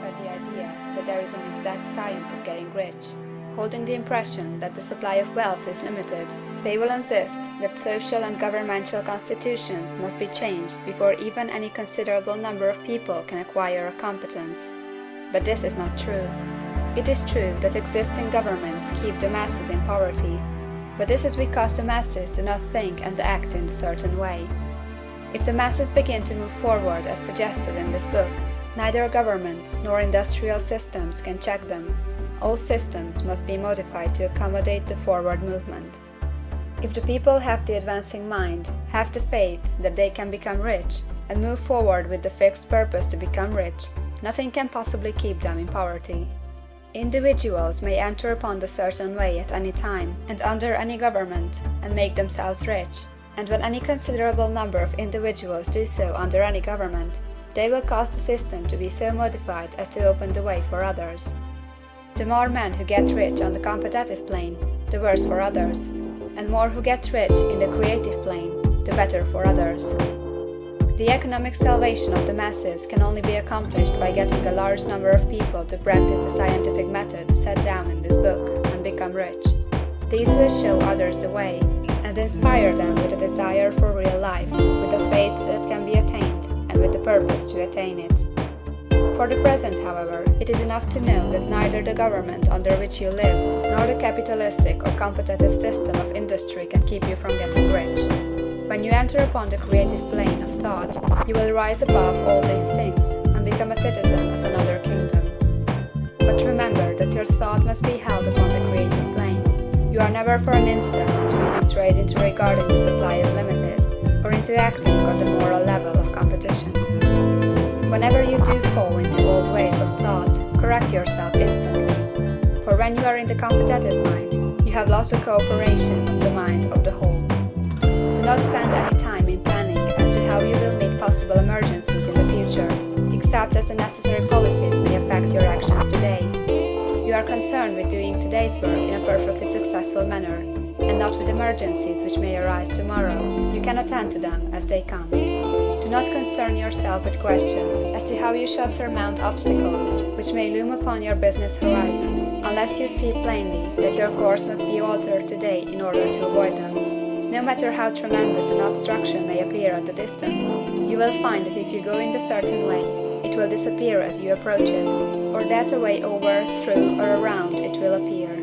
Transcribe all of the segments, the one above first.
at the idea that there is an exact science of getting rich, holding the impression that the supply of wealth is limited. They will insist that social and governmental constitutions must be changed before even any considerable number of people can acquire a competence. But this is not true. It is true that existing governments keep the masses in poverty, but this is because the masses do not think and act in a certain way. If the masses begin to move forward as suggested in this book, neither governments nor industrial systems can check them. All systems must be modified to accommodate the forward movement. If the people have the advancing mind, have the faith that they can become rich, and move forward with the fixed purpose to become rich, nothing can possibly keep them in poverty. Individuals may enter upon the certain way at any time, and under any government, and make themselves rich, and when any considerable number of individuals do so under any government, they will cause the system to be so modified as to open the way for others. The more men who get rich on the competitive plane, the worse for others, and more who get rich in the creative plane, the better for others. The economic salvation of the masses can only be accomplished by getting a large number of people to practice the scientific method set down in this book and become rich. These will show others the way, and inspire them with a desire for real life, with a faith that can be attained, and with the purpose to attain it. For the present, however, it is enough to know that neither the government under which you live, nor the capitalistic or competitive system of industry can keep you from getting rich. When you enter upon the creative plane of thought, you will rise above all these things, and become a citizen of another kingdom. But remember that your thought must be held upon the creative plane. You are never for an instant to be betrayed into regarding the supply as limited, or into acting on the moral level of competition. Whenever you do fall into old ways of thought, correct yourself instantly, for when you are in the competitive mind, you have lost the cooperation of the mind of the whole. Do not spend any time in planning as to how you will meet possible emergencies in the future, except as the necessary policies may affect your actions today. You are concerned with doing today's work in a perfectly successful manner, and not with emergencies which may arise tomorrow. You can attend to them as they come. Do not concern yourself with questions as to how you shall surmount obstacles which may loom upon your business horizon, unless you see plainly that your course must be altered today in order to avoid them. No matter how tremendous an obstruction may appear at a distance, you will find that if you go in a certain way, it will disappear as you approach it, or that a way over, through, or around it will appear.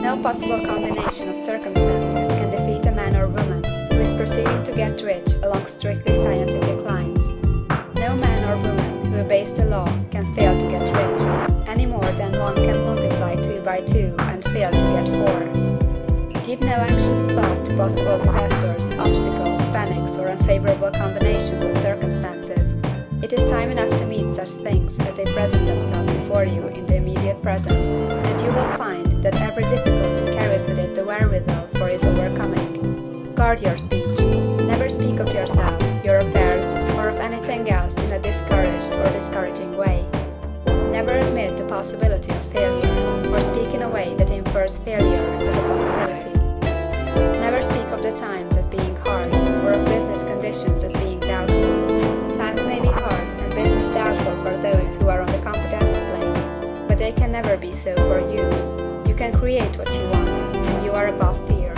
No possible combination of circumstances can defeat a man or woman who is proceeding to get rich along strictly scientific lines. No man or woman who obeys the law can fail to get rich, any more than one can multiply 2 by 2 and fail to get 4. Give no anxious thought to possible disasters, obstacles, panics, or unfavorable combinations of circumstances. It is time enough to meet such things as they present themselves before you in the immediate present, and you will find that every difficulty carries with it the wherewithal for its overcoming. Guard your speech. Never speak of yourself, your affairs, or of anything else in a discouraged or discouraging way. Never admit the possibility of failure, or speak in a way that infers failure as a possibility. Never speak of the times as being hard, or of business conditions as being doubtful. Times may be hard and business doubtful for those who are on the competitive plane, but they can never be so for you. You can create what you want, and you are above fear.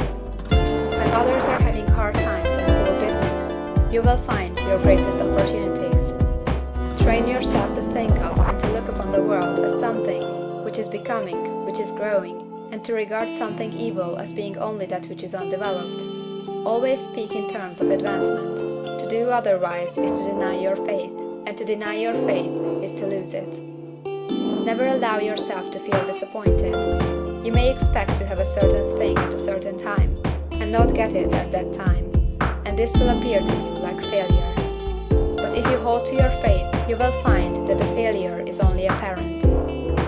When others are having hard times and poor business, you will find your greatest opportunities. Train yourself to think of and to look upon the world as something which is becoming, which is growing, and to regard something evil as being only that which is undeveloped. Always speak in terms of advancement. To do otherwise is to deny your faith, and to deny your faith is to lose it. Never allow yourself to feel disappointed. You may expect to have a certain thing at a certain time, and not get it at that time, and this will appear to you like failure. But if you hold to your faith, you will find that the failure is only apparent.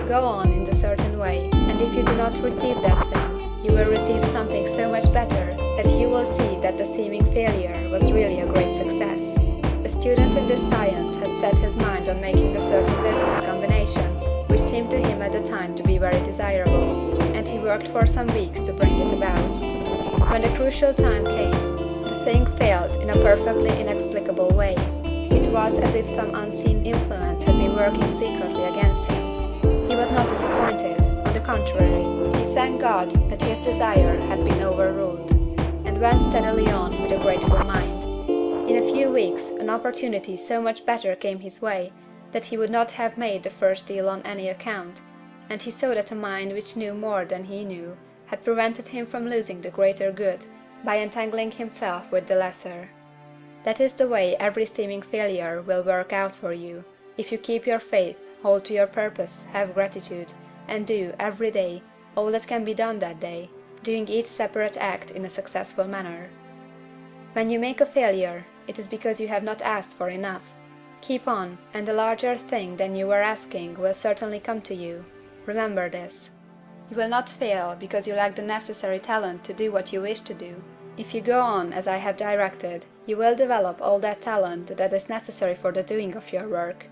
Go on in the certain way, and if you do not receive that thing, you will receive something so much better that you will see that the seeming failure was really a great success. A student in this science had set his mind on making a certain business combination, which seemed to him at the time to be very desirable, and he worked for some weeks to bring it about. When the crucial time came, the thing failed in a perfectly inexplicable way. It was as if some unseen influence had been were working secretly against him. He was not disappointed; on the contrary, he thanked God that his desire had been overruled, and went steadily on with a grateful mind. In a few weeks an opportunity so much better came his way that he would not have made the first deal on any account, and he saw that a mind which knew more than he knew had prevented him from losing the greater good by entangling himself with the lesser. That is the way every seeming failure will work out for you, if you keep your faith, hold to your purpose, have gratitude, and do, every day, all that can be done that day, doing each separate act in a successful manner. When you make a failure, it is because you have not asked for enough. Keep on, and a larger thing than you were asking will certainly come to you. Remember this. You will not fail because you lack the necessary talent to do what you wish to do. If you go on as I have directed, you will develop all that talent that is necessary for the doing of your work.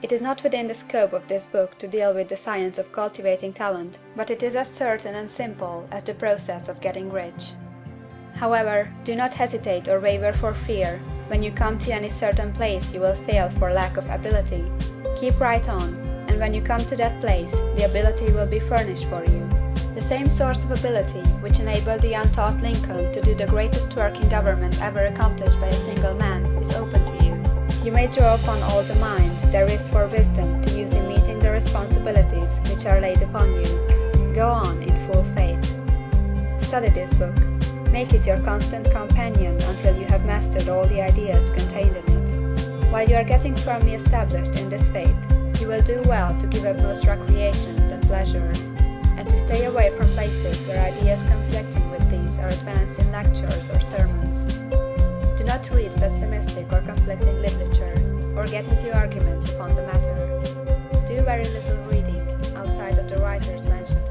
It is not within the scope of this book to deal with the science of cultivating talent, but it is as certain and simple as the process of getting rich. However, do not hesitate or waver for fear when you come to any certain place you will fail for lack of ability. Keep right on, and when you come to that place, the ability will be furnished for you. The same source of ability which enabled the untaught Lincoln to do the greatest work in government ever accomplished by a single man is open to you. You may draw upon all the mind there is for wisdom to use in meeting the responsibilities which are laid upon you. Go on in full faith. Study this book. Make it your constant companion until you have mastered all the ideas contained in it. While you are getting firmly established in this faith, you will do well to give up most recreations and pleasure, and to stay away from places where ideas conflicting with these are advanced in lectures or sermons. Do not read pessimistic or conflicting literature, or get into arguments upon the matter. Do very little reading outside of the writers mentioned